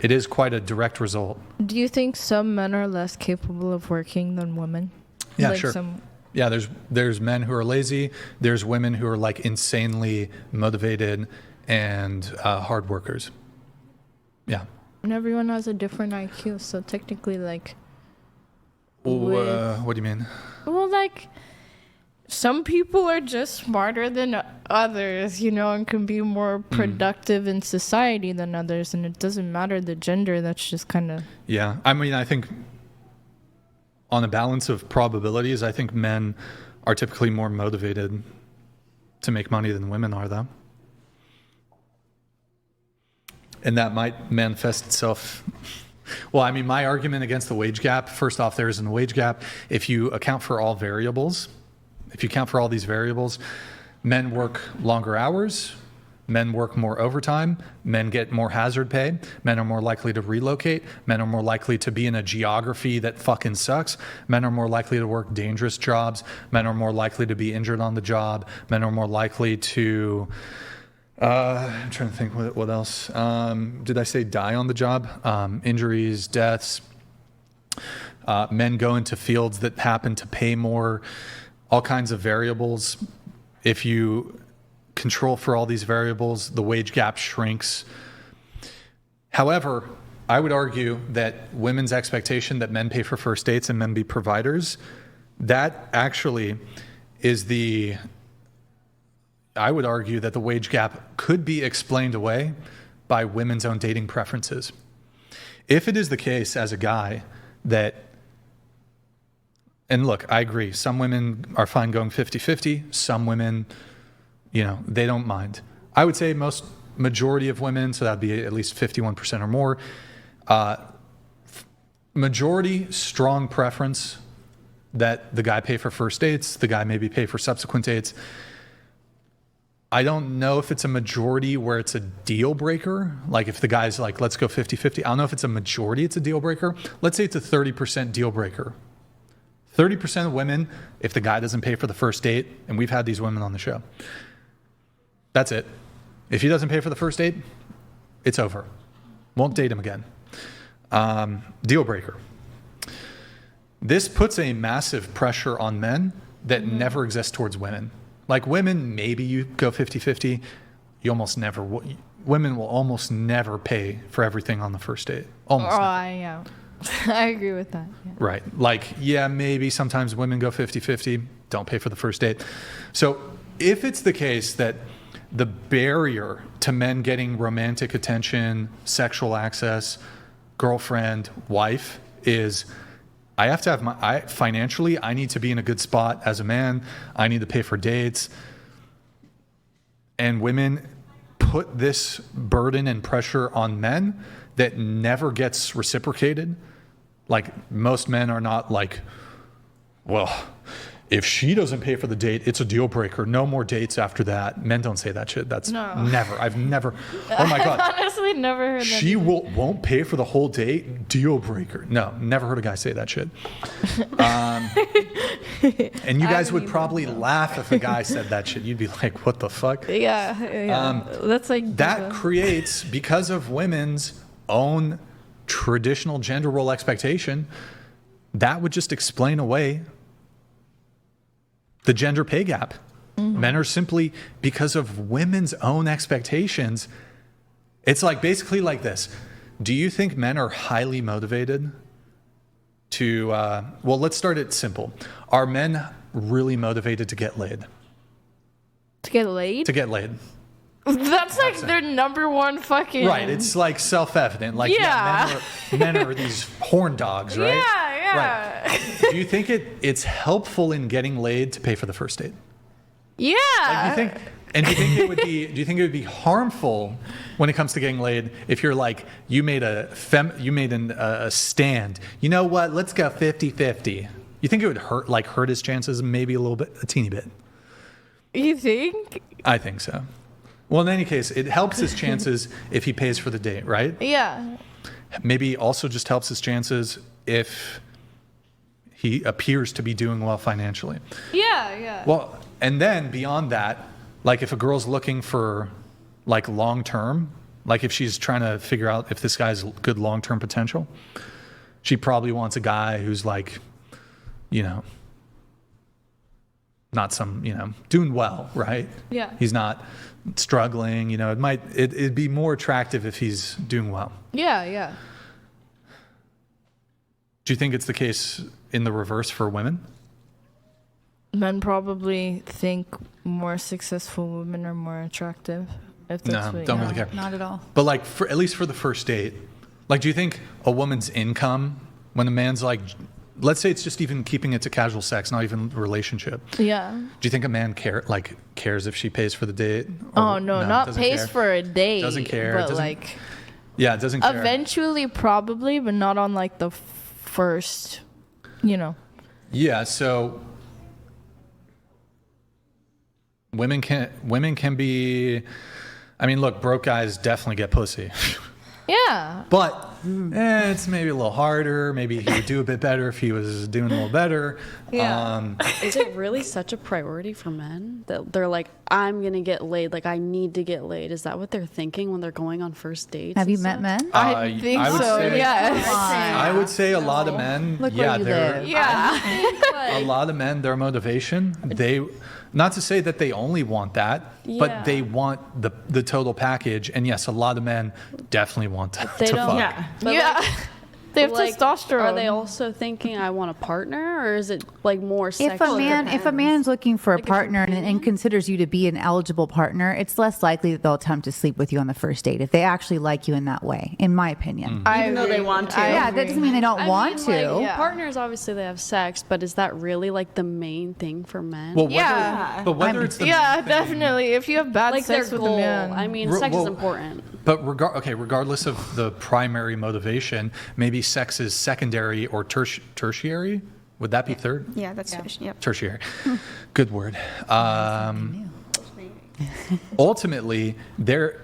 It is quite a direct result. Do you think some men are less capable of working than women? Yeah, like sure. Yeah, there's men who are lazy. There's women who are like insanely motivated and hard workers. Yeah. And everyone has a different IQ, so technically, like... what do you mean? Well, like, some people are just smarter than others, you know, and can be more productive in society than others, and it doesn't matter the gender. That's just kind of... Yeah, I mean, I think on a balance of probabilities, I think men are typically more motivated to make money than women are, though. And that might manifest itself... Well, I mean, my argument against the wage gap, first off, there isn't a wage gap. If you account for all variables, if you account for all these variables, men work longer hours, men work more overtime, men get more hazard pay, men are more likely to relocate, men are more likely to be in a geography that fucking sucks, men are more likely to work dangerous jobs, men are more likely to be injured on the job, men are more likely to... I'm trying to think what else. Did I say die on the job? Injuries, deaths. Men go into fields that happen to pay more. All kinds of variables. If you control for all these variables, the wage gap shrinks. However, I would argue that women's expectation that men pay for first dates and men be providers, that actually is the... I would argue that the wage gap could be explained away by women's own dating preferences. If it is the case as a guy that, and look, I agree, some women are fine going 50-50, some women, you know, they don't mind. I would say majority of women, so that'd be at least 51% or more, majority strong preference that the guy pay for first dates, the guy maybe pay for subsequent dates. I don't know if it's a majority where it's a deal breaker. Like if the guy's like, let's go 50-50. I don't know if it's a majority, it's a deal breaker. Let's say it's a 30% deal breaker. 30% of women, if the guy doesn't pay for the first date, and we've had these women on the show, that's it. If he doesn't pay for the first date, it's over. Won't date him again. Deal breaker. This puts a massive pressure on men that never exists towards women. Like women, maybe you go 50-50. You almost never, women will almost never pay for everything on the first date. Almost never. Yeah. I agree with that. Yeah. Right. Like, yeah, maybe sometimes women go 50-50, don't pay for the first date. So if it's the case that the barrier to men getting romantic attention, sexual access, girlfriend, wife is... I have to have financially, I need to be in a good spot as a man. I need to pay for dates. And women put this burden and pressure on men that never gets reciprocated. Like most men are not like, well, if she doesn't pay for the date, it's a deal breaker. No more dates after that. Men don't say that shit. That's never. I've never. Oh my God. I've honestly never heard that. She won't pay for the whole date. Deal breaker. No, never heard a guy say that shit. And you guys would probably laugh if a guy said that shit. You'd be like, what the fuck? Yeah. That's like that creates, because of women's own traditional gender role expectation, that would just explain away the gender pay gap. Men are simply, because of women's own expectations, it's like basically like this. Do you think men are highly motivated to, well, let's start it simple. Are men really motivated to get laid? To get laid? To get laid. That's like their number one fucking... Right, it's like self-evident. Like, men are these horn dogs, right? Yeah. Right. Do you think it's helpful in getting laid to pay for the first date? Yeah. Like, do you think it would be harmful when it comes to getting laid if you're like, you made a stand, you know what, let's go 50-50. You think it would hurt his chances maybe a teeny bit? You think? I think so. Well, in any case, it helps his chances if he pays for the date, right? Yeah. Maybe also just helps his chances if he appears to be doing well financially. Yeah. Well, and then beyond that, like if a girl's looking for like long-term, Like if she's trying to figure out if this guy's good long-term potential, she probably wants a guy who's like, you know, not some, you know, doing well, right? Yeah. He's not struggling, you know, it'd be more attractive if he's doing well. Yeah, yeah. Do you think it's the case in the reverse for women? Men probably think more successful women are more attractive. If that's No, what, don't yeah. really care. Not at all. But like, at least for the first date, like, do you think a woman's income, when a man's like, let's say it's just even keeping it to casual sex, not even relationship. Yeah. Do you think a man cares if she pays for the date? Oh Or- no, not doesn't pays care? for a date. Doesn't care. But Doesn't- like, Yeah, it doesn't care. eventually, probably, but not on like the first. You know. Yeah, so women can be. I mean, look, broke guys definitely get pussy. Yeah. But it's maybe a little harder. Maybe he would do a bit better if he was doing a little better. Yeah. Is it really such a priority for men that they're like, I'm gonna get laid, like I need to get laid? Is that what they're thinking when they're going on first dates? Have and you met stuff? men? I think I would so. say- Yes. I would say a lot of men, Look where you they're live. Yeah. a lot of men, their motivation, not to say that they only want that, Yeah. but they want the total package. And yes, a lot of men definitely want to They don't. fuck. Yeah. But Yeah. like, They have like, testosterone. Are they also thinking I want a partner, or is it like more If sexual? a man is looking for a Like a partner and companion? considers you to be an eligible partner, it's less likely that they'll attempt to sleep with you on the first date if they actually like you in that way, in my opinion. Even though they want to. Yeah, that doesn't mean they don't want to. yeah. Partners obviously they have sex, but is that really like the main thing for men? Well, whether, Yeah. but whether it's the Yeah, main thing- definitely. If you have bad like sex their with goal. a man, I mean, Re- sex well, is important. But regardless of the primary motivation, maybe sex is secondary or tertiary. Would that be third? Yeah, that's yep. Tertiary. Good word. Ultimately,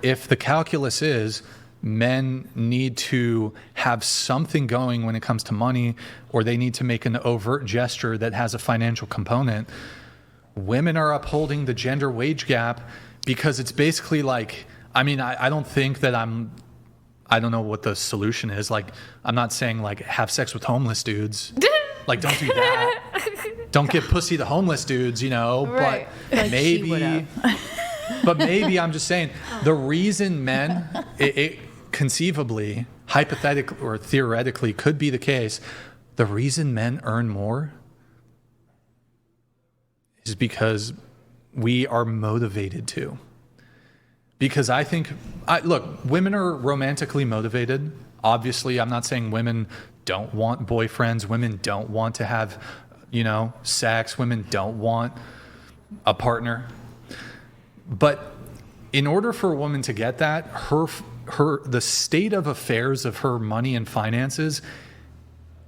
if the calculus is men need to have something going when it comes to money, or they need to make an overt gesture that has a financial component, women are upholding the gender wage gap because it's basically like, I mean, I don't think that I don't know what the solution is. Like, I'm not saying like have sex with homeless dudes. Like, don't do that. Don't give pussy to homeless dudes, you know, Right. but Like she would maybe, have. but maybe I'm just saying the reason men, it conceivably, hypothetically, or theoretically could be the case. The reason men earn more is because we are motivated to. Because I think, look, women are romantically motivated. Obviously, I'm not saying women don't want boyfriends. Women don't want to have, you know, sex. Women don't want a partner. But in order for a woman to get that, the state of affairs of her money and finances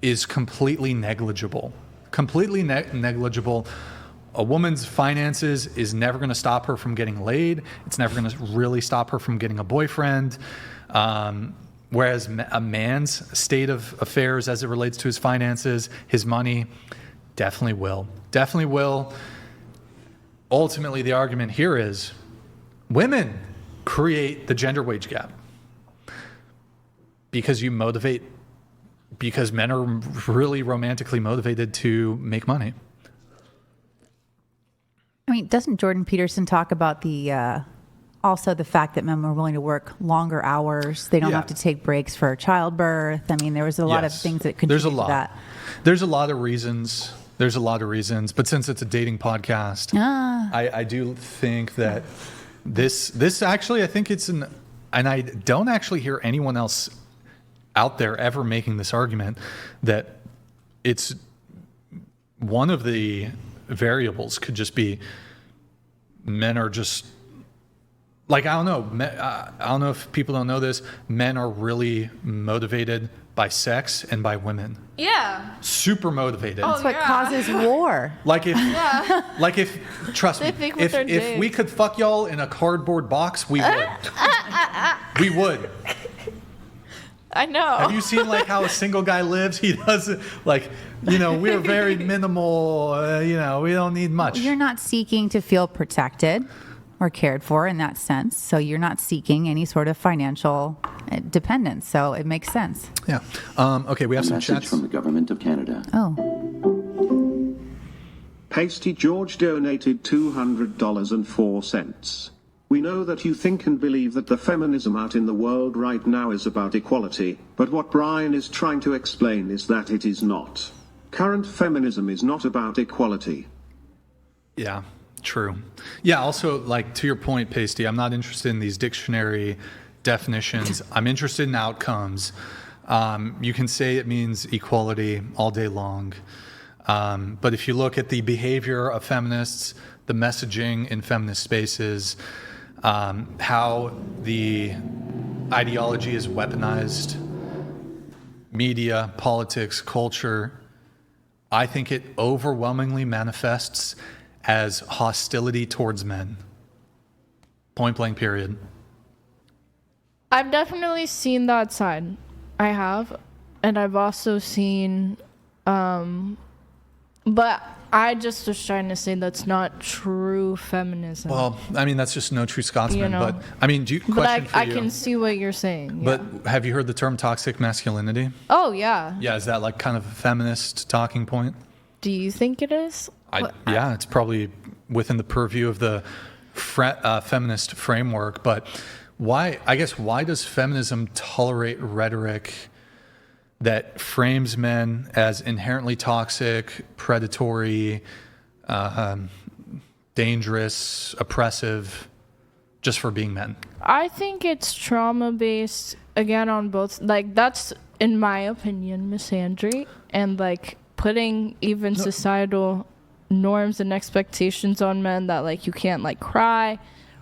is completely negligible. Completely negligible. A woman's finances is never going to stop her from getting laid. It's never going to really stop her from getting a boyfriend. Whereas a man's state of affairs as it relates to his finances, his money, definitely will. Definitely will. Ultimately, the argument here is women create the gender wage gap because men are really romantically motivated to make money. I mean, doesn't Jordan Peterson talk about also the fact that men were willing to work longer hours? They don't Yeah. have to take breaks for childbirth. I mean, there was a lot of Yes. things that There's contributed a lot. to that. There's a lot of reasons. But since it's a dating podcast, I do think that this actually, I think it's and I don't actually hear anyone else out there ever making this argument that it's one of the variables could just be men are just like, I don't know. I don't know if people don't know this. Men are really motivated by sex and by women. yeah. Super motivated. Oh, That's what yeah. causes war. Like if, trust me, They think with their if we dicks. could fuck y'all in a cardboard box, we would. We would. I know. Have you seen like how a single guy lives? He doesn't like, you know, we're very minimal. You know, we don't need much. You're not seeking to feel protected. or cared for in that sense. So you're not seeking any sort of financial dependence. So it makes sense. Yeah. Okay, we have some Message chats. from the government of Canada. Oh, Pasty George donated $200.04. We know that you think and believe that the feminism out in the world right now is about equality, but what Brian is trying to explain is that it is not. Current feminism is not about equality. Yeah, true. Yeah, also, like, to your point, Pasty, I'm not interested in these dictionary definitions. I'm interested in outcomes. You can say it means equality all day long. But if you look at the behavior of feminists, the messaging in feminist spaces, how the ideology is weaponized, media, politics, culture, I think it overwhelmingly manifests as hostility towards men. Point blank, period. I've definitely seen that side. I have. And I've also seen, but I just was trying to say that's not true feminism. Well, I mean, that's just no true Scotsman. You know. But, I mean, question But for I you. can see what you're saying. But Yeah. have you heard the term toxic masculinity? Oh, yeah. Yeah, is that like kind of a feminist talking point? Do you think it is? Yeah, it's probably within the purview of the feminist framework. But why does feminism tolerate rhetoric that frames men as inherently toxic, predatory, dangerous, oppressive, just for being men? I think it's trauma based, again, on both. Like, that's, in my opinion, misandry. And, like, putting even societal norms and expectations on men that, like, you can't, like, cry,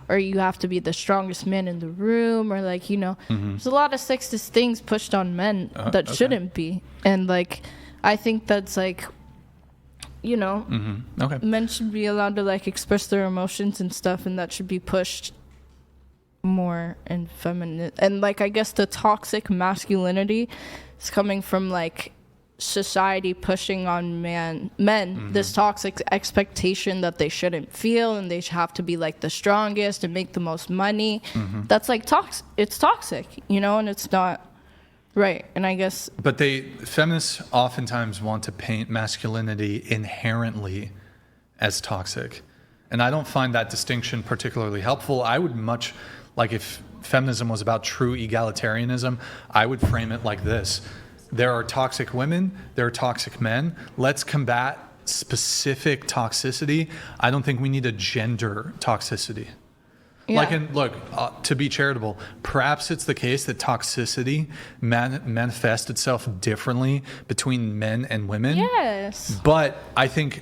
or you have to be the strongest man in the room, or, like, you know, there's a lot of sexist things pushed on men that shouldn't be. And, like, I think that's, like, you know, men should be allowed to, like, express their emotions and stuff, and that should be pushed more in feminine. And, like, I guess the toxic masculinity is coming from, like, society pushing on men this toxic expectation that they shouldn't feel, and they have to be, like, the strongest and make the most money. That's, like, it's toxic, you know, and it's not right. And I guess, but feminists oftentimes want to paint masculinity inherently as toxic, and I don't find that distinction particularly helpful. I would much like, if feminism was about true egalitarianism, I would frame it like this: there are toxic women, there are toxic men. Let's combat specific toxicity. I don't think we need a gender toxicity. yeah. Look, to be charitable, perhaps it's the case that toxicity manifests itself differently between men and women. Yes. But I think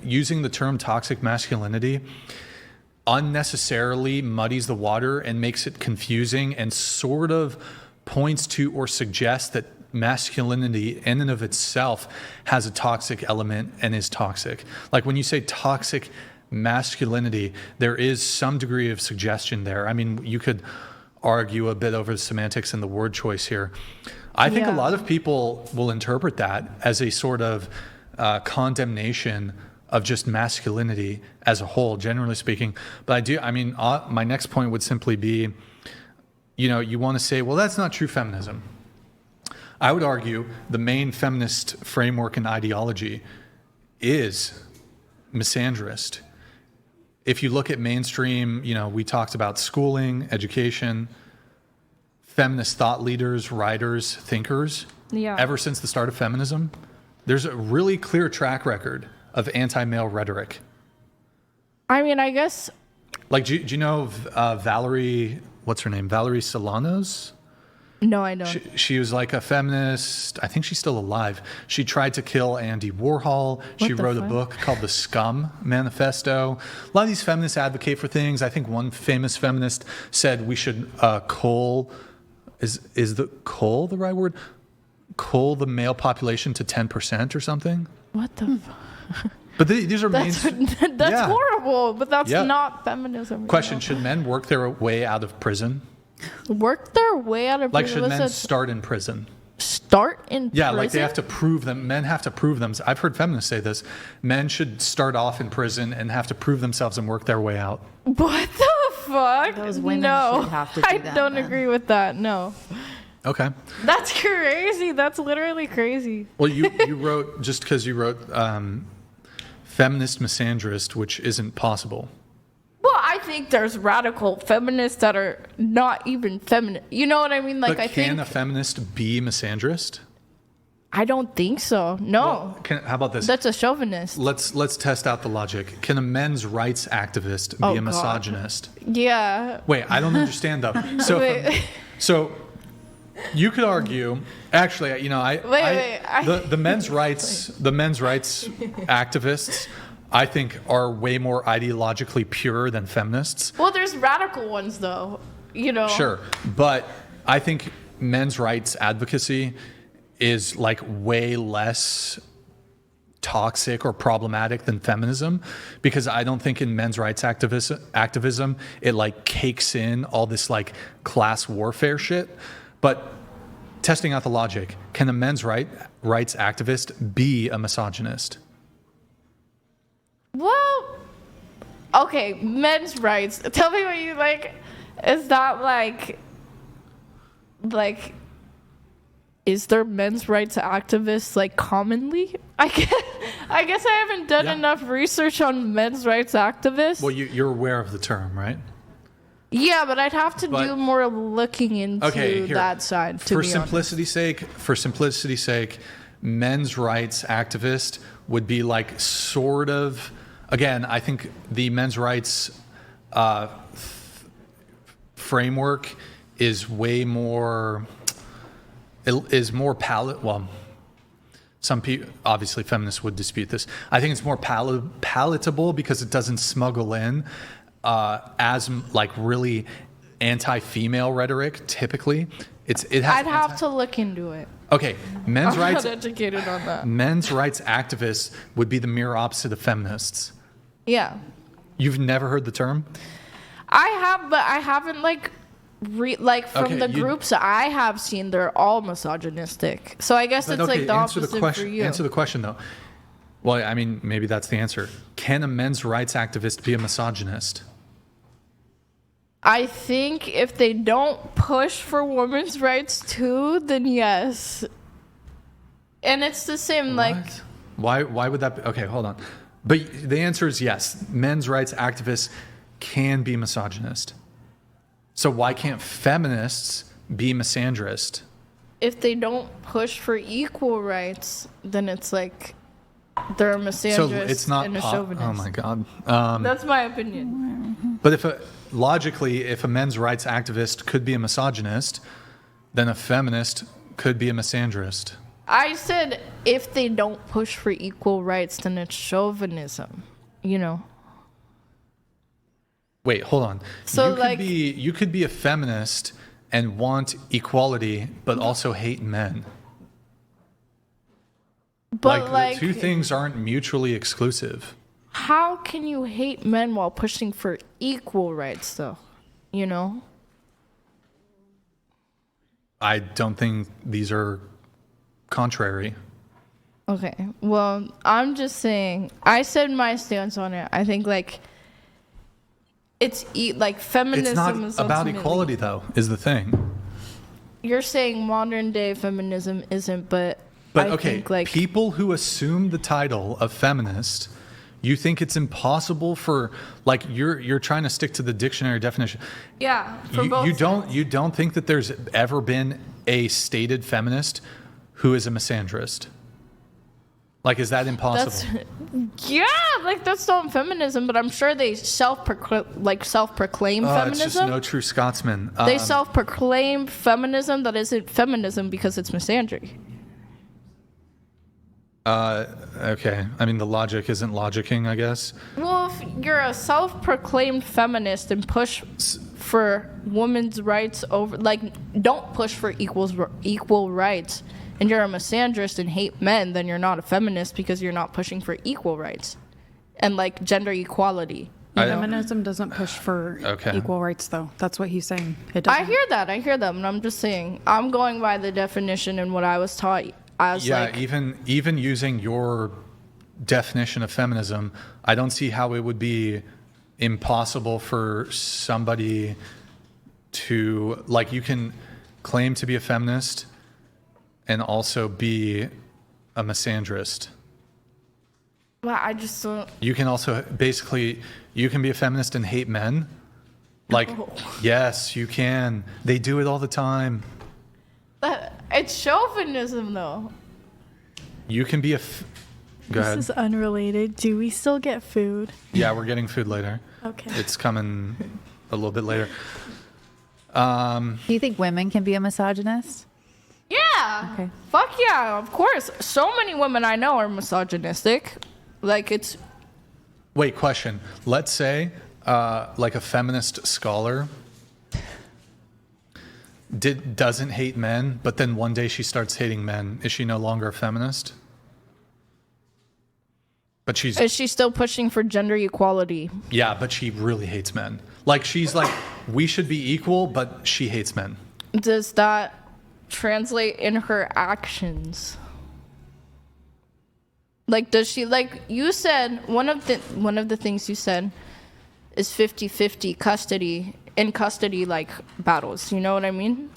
using the term toxic masculinity unnecessarily muddies the water and makes it confusing, and sort of points to or suggests that masculinity in and of itself has a toxic element and is toxic. Like, when you say toxic masculinity, there is some degree of suggestion there. I mean, you could argue a bit over the semantics and the word choice here. I think a lot of people will interpret that as a sort of condemnation of just masculinity as a whole, generally speaking. But my next point would simply be, you know, you want to say, well, that's not true feminism. I would argue the main feminist framework and ideology is misandrist. If you look at mainstream, you know, we talked about schooling, education, feminist thought leaders, writers, thinkers, ever since the start of feminism, there's a really clear track record of anti-male rhetoric. I mean, I guess, like, do you know Valerie, what's her name? Valerie Solanas? no, I don't. She was like a feminist. I think she's still alive. She tried to kill Andy Warhol. She wrote a book called The Scum Manifesto. A lot of these feminists advocate for things. I think one famous feminist said we should is the right word? Cull the male population to 10% or something. What the But these are that's horrible, but that's not feminism. Question: should men work their way out of prison? Work their way out of Like, prison? should men start in prison? start in Yeah, prison? like they have to prove them. Men have to prove them. I've heard feminists say this. Men should start off in prison and have to prove themselves and work their way out. What the fuck? Those women no, should have to do I that, don't then. agree with that. No, Okay. that's crazy. That's literally crazy. Well, you wrote, just because you wrote feminist misandrist, which isn't possible. Well, I think there's radical feminists that are not even feminist. You know what I mean? Like, But I can think a feminist be misandrist? I don't think so. No, How about this? that's a chauvinist. Let's test out the logic. Can a men's rights activist be Oh, a God. misogynist? Yeah. Wait, I don't understand though. So, Wait. so you could argue. Actually, Wait, the men's rights activists, I think, are way more ideologically pure than feminists. Well, there's radical ones though. You know. Sure, but I think men's rights advocacy is like way less toxic or problematic than feminism, because I don't think in men's rights activism it like cakes in all this like class warfare shit. But testing out the logic, can a men's rights activist be a misogynist? Well, okay, men's rights. Tell me what you like. Is that like, is there men's rights activists like commonly? I guess I haven't done Yeah. enough research on men's rights activists. Well, you're aware of the term, right? Yeah, but I'd have to But- do more looking into Okay, here. that side. To For be honest. simplicity's sake, men's rights activist would be like sort of. Again, I think the men's rights framework is way more. Is more Well, some people, obviously feminists would dispute this. I think it's more palatable because it doesn't smuggle in as like really anti-female rhetoric. Typically, it has. I'd have to look into it. Okay, men's I'm rights. not educated on that. Men's rights activists would be the mirror opposite of feminists. Yeah, You've never heard the term? I have, but I haven't like. From Okay, the you- groups I have seen, they're all misogynistic. So I guess But it's like the answer opposite the question. for you. Answer the question though. Well, I mean, maybe that's the answer. Can a men's rights activist be a misogynist? I think if they don't push for women's rights too, then yes. And it's the same, like, What? Why would that be? Okay, hold on. But the answer is yes. Men's rights activists can be misogynist. So why can't feminists be misandrist? if they don't push for equal rights, then it's like they're a misandrist So it's not. and a chauvinist. Oh my god. That's my opinion. But logically, if a men's rights activist could be a misogynist, then a feminist could be a misandrist. I said if they don't push for equal rights, then it's chauvinism. You know. Wait, hold on. So, you could be a feminist and want equality, but also hate men. But the two things aren't mutually exclusive. how can you hate men while pushing for equal rights, though? You know. I don't think these are contrary. Okay. Well, I'm just saying. I said my stance on it. I think it's like feminism It's not is about ultimately- equality, though, is the thing. You're saying modern day feminism isn't, but But I okay, think like people who assume the title of feminist, you think it's impossible for you're trying to stick to the dictionary definition. yeah, for both You don't think that there's ever been a stated feminist who is a misandrist? Is that impossible? that's not feminism, but I'm sure they self-proclaim It's feminism. just no true Scotsman. They self-proclaim feminism that isn't feminism because it's misandry. Okay. I mean, the logic isn't logicking, I guess. Well, if you're a self-proclaimed feminist and push for women's rights over, don't push for equal rights, and you're a misandrist and hate men, then you're not a feminist because you're not pushing for equal rights and gender equality. Feminism doesn't push for equal rights, though. That's what he's saying. It doesn't. I hear that, and I'm just saying, I'm going by the definition and what I was taught. I was like, even using your definition of feminism, I don't see how it would be impossible for somebody to, like, you can claim to be a feminist and also be a misandrist. well, I just don't. You can also basically, you can be a feminist and hate men. Like, yes, you can. They do it all the time. It's chauvinism, though. You can be a. Go ahead. This is unrelated. Do we still get food? Yeah, we're getting food later. Okay. It's coming a little bit later. Do you think women can be a misogynist? Yeah. Okay. Fuck yeah, of course. So many women I know are misogynistic. Like, it's. Wait, question. Let's say, like a feminist scholar doesn't hate men, but then one day she starts hating men. Is she no longer a feminist? But Is she still pushing for gender equality? Yeah, but she really hates men. Like, she's like, we should be equal, but she hates men. Does that translate in her actions? Like, does she, like you said, one of the things you said is 50-50 custody, in custody, like, battles. You know what I mean?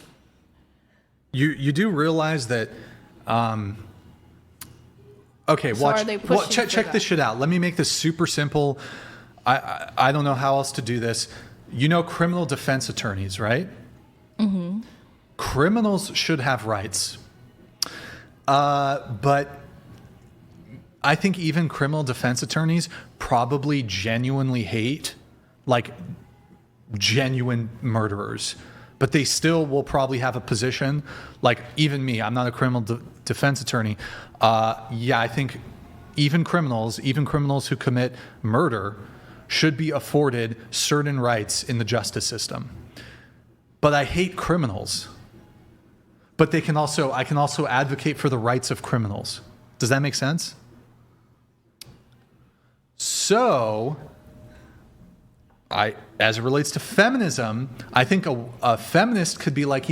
You do realize that, okay, So watch. are they pushing for check this that? shit out. Let me make this super simple. I don't know how else to do this. You know, criminal defense attorneys, right? Mm-hmm. Criminals should have rights. But I think even criminal defense attorneys probably genuinely hate, like, genuine murderers. But they still will probably have a position, like, even me, I'm not a criminal defense attorney. Yeah, I think even criminals who commit murder should be afforded certain rights in the justice system. But I hate criminals. But I can also advocate for the rights of criminals. Does that make sense? So, as it relates to feminism, I think a feminist could be like,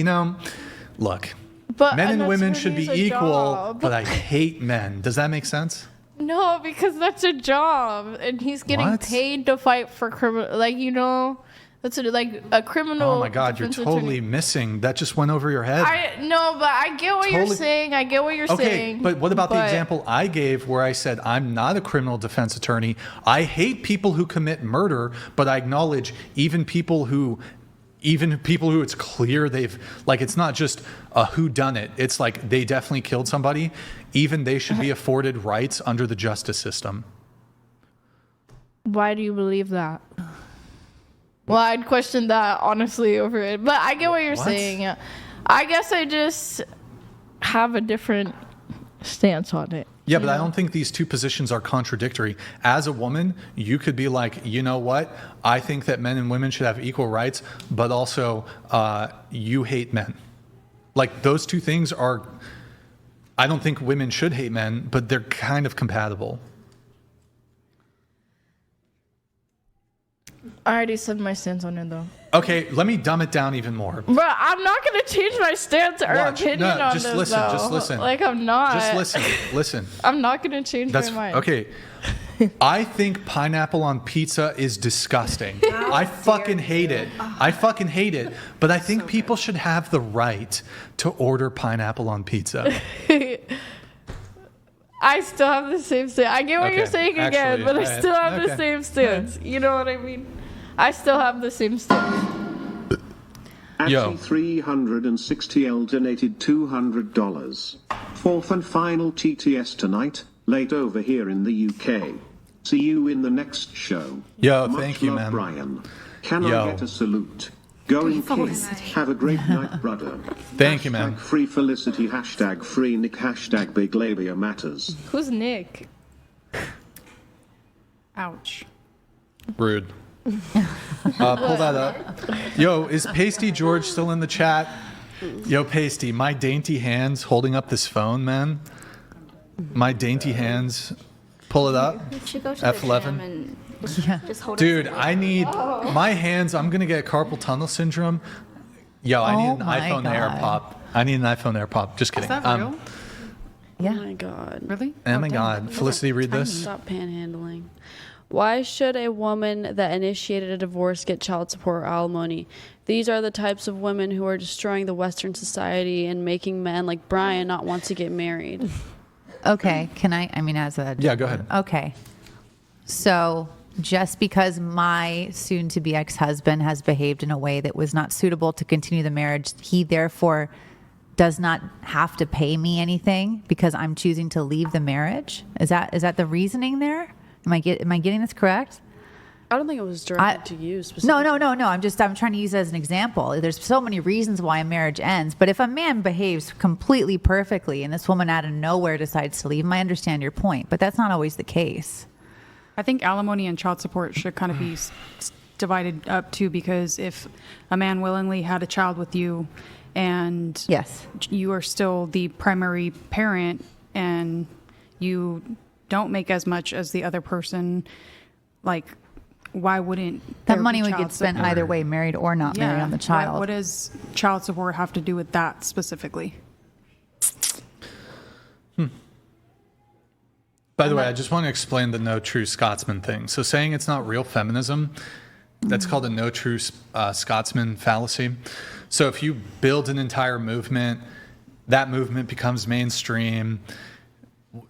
look, But men and women should be attorney's a equal, job. but I hate men. Does that make sense? No, because that's a job, and he's getting What? paid to fight for criminal. Like, that's like a criminal. Oh my God, you're defense totally attorney. missing. That just went over your head. No, but I get what you're Totally- saying. I get what you're Okay, saying. but what about the but- example I gave where I said I'm not a criminal defense attorney. I hate people who commit murder, but I acknowledge even people who it's clear they've, like, it's not just a whodunit. It's like they definitely killed somebody. Even they should be afforded rights under the justice system. Why do you believe that? Well, I'd question that honestly over it, but I get what you're What? saying. Yeah. I guess I just have a different stance on it. Yeah, but I don't think these two positions are contradictory. As a woman, you could be like, you know what? I think that men and women should have equal rights, but also you hate men. Like, those two things are, I don't think women should hate men, but they're kind of compatible. I already said my stance on it, though. Okay, let me dumb it down even more. But I'm not going to change my stance or Watch. opinion No, on just this, listen, though. just listen. Like, I'm not. Just listen. I'm not going to change That's my mind. okay. I think pineapple on pizza is disgusting. I fucking hate it. But I think people should have the right to order pineapple on pizza. I still have the same stance. I get what Okay, you're saying again, actually, but I alright, still have the okay. same stance. You know what I mean? I still have the same stance. Yo. Ashley360L donated $200. Fourth and final TTS tonight, late over here in the UK. See you in the next show. Yo, Much thank you, love, man. Brian. Can Yo. I get a salute? Going King. Have a great night, brother. Thank you, man. Free Felicity, hashtag free Nick, hashtag big labia matters. Who's Nick? Ouch. Rude. Pull that up. Yo, is Pasty George still in the chat? Yo, Pasty, my dainty hands holding up this phone, man. My dainty hands. Pull it up. We should go to F11. the gym and Dude, I need my hands. I'm gonna get carpal tunnel syndrome. Yo, I need Oh an my iPhone God. Air Pop. I need an iPhone Air Pop. Just kidding. Is that real? Oh Yeah. my God. Really? Oh my damn. God, Felicity, read this. Stop panhandling. Why should a woman that initiated a divorce get child support or alimony? These are the types of women who are destroying the Western society and making men like Brian not want to get married. Okay. Can I mean, as a. Yeah, go ahead. Okay. So just because my soon to be ex husband has behaved in a way that was not suitable to continue the marriage, he therefore does not have to pay me anything because I'm choosing to leave the marriage? Is that the reasoning there? Am I getting this correct? I don't think it was directed to you specifically. No. I'm trying to use it as an example. There's so many reasons why a marriage ends, but if a man behaves completely perfectly and this woman out of nowhere decides to leave, I understand your point, but that's not always the case. I think alimony and child support should kind of be divided up too, because if a man willingly had a child with you and Yes. you are still the primary parent and you don't make as much as the other person, like, why wouldn't That there money be would child get spent support? either way, married or not married on the child. What does child support have to do with that specifically? By the way, I just want to explain the no true Scotsman thing. So saying it's not real feminism, that's called a no true Scotsman fallacy. So if you build an entire movement, that movement becomes mainstream.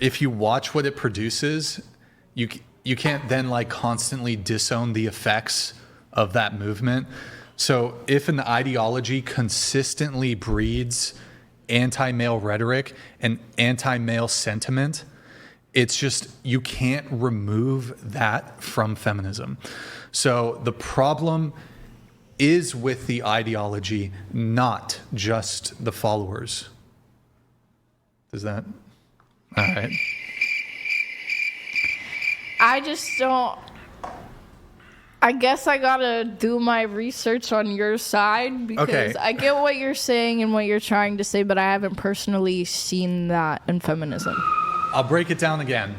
If you watch what it produces, you can't then like constantly disown the effects of that movement. So if an ideology consistently breeds anti-male rhetoric and anti-male sentiment, it's just, you can't remove that from feminism. So the problem is with the ideology, not just the followers. Does that? All right. I just don't. I guess I gotta do my research on your side because Okay. I get what you're saying and what you're trying to say, but I haven't personally seen that in feminism. I'll break it down again.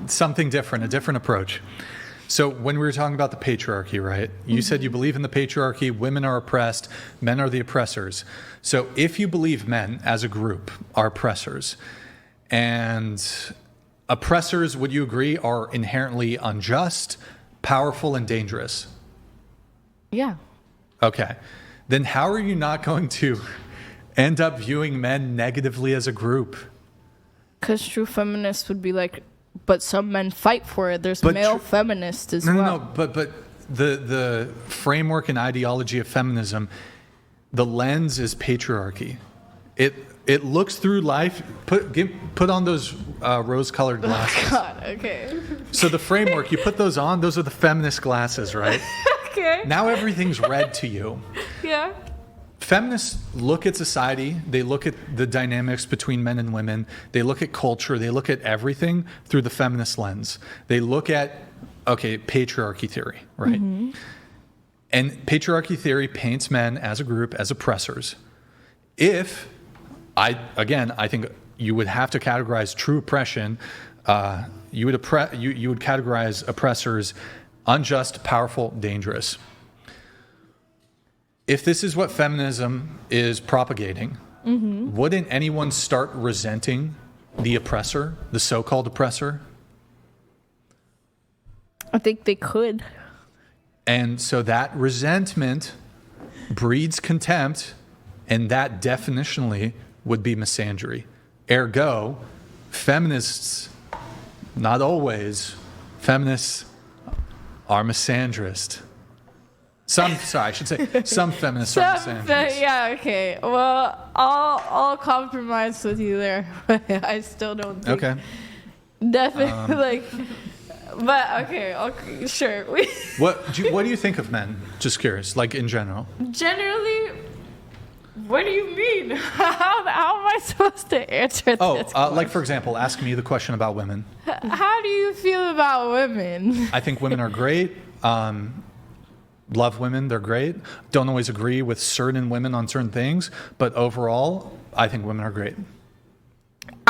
Something different, a different approach. So when we were talking about the patriarchy, right? You said you believe in the patriarchy, women are oppressed, men are the oppressors. So if you believe men as a group are oppressors, and oppressors, would you agree, are inherently unjust, powerful, and dangerous? Yeah. Okay. Then how are you not going to end up viewing men negatively as a group? Because true feminists would be like, but some men fight for it. There's But male feminists as well. No, but the framework and ideology of feminism, the lens is patriarchy. It looks through life. Put on those rose-colored glasses. God, okay. So the framework, you put those on. Those are the feminist glasses, right? Okay. Now everything's red to you. Yeah. Feminists look at society, they look at the dynamics between men and women, they look at culture, they look at everything through the feminist lens. They look at, patriarchy theory, right? Mm-hmm. And patriarchy theory paints men as a group as oppressors. I think you would have to categorize true oppression. You would categorize oppressors unjust, powerful, dangerous. If this is what feminism is propagating, wouldn't anyone start resenting the oppressor, the so-called oppressor? I think they could. And so that resentment breeds contempt, and that definitionally would be misandry. Ergo, feminists, not always, feminists are misandrist. Some feminists are misandrist. Yeah, okay. Well, I'll compromise with you there. I still don't think. Okay. Definitely, but okay, sure. What do you think of men? Just curious, like in general. Generally, what do you mean? How am I supposed to answer this? Like for example, ask me the question about women. How do you feel about women? I think women are great. Love women, they're great. Don't always agree with certain women on certain things, but overall, I think women are great.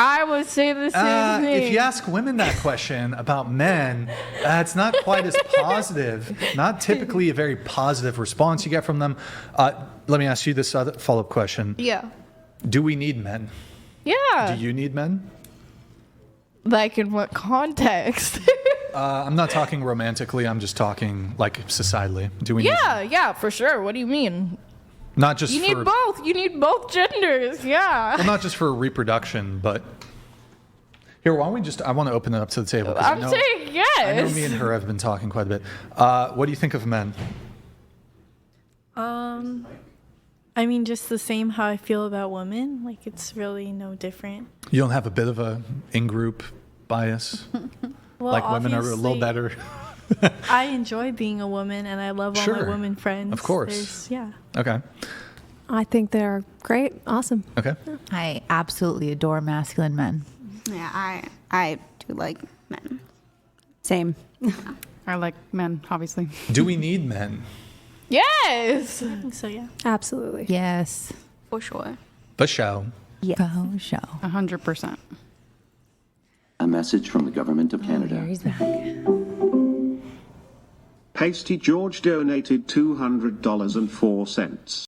I would say the same thing. If you ask women that question about men, it's not quite as positive. Not typically a very positive response you get from them. Let me ask you this other follow-up question. Yeah. Do we need men? Yeah. Do you need men? Like in what context? I'm not talking romantically. I'm just talking like societally. Do we need men? Yeah, for sure. What do you mean? Not just You for... need both. You need both genders. Yeah. Well, not just for reproduction, but... Here, why don't we just... I want to open it up to the table. 'Cause I'm saying yes. I know me and her have been talking quite a bit. What do you think of men? I mean, just the same how I feel about women. Like, it's really no different. You don't have a bit of a in-group bias? Well, Like women are a little obviously, better? I enjoy being a woman, and I love all Sure. my women friends. Of course. Yeah. Okay. I think they're great. Awesome. Okay. I absolutely adore masculine men. Yeah, I do like men. Same. I like men, obviously. Do we need men? Yes. So, yeah. Absolutely. Yes. For sure. For show. For show. 100%. A message from the government of Canada. He's back. Pasty George donated $200.04.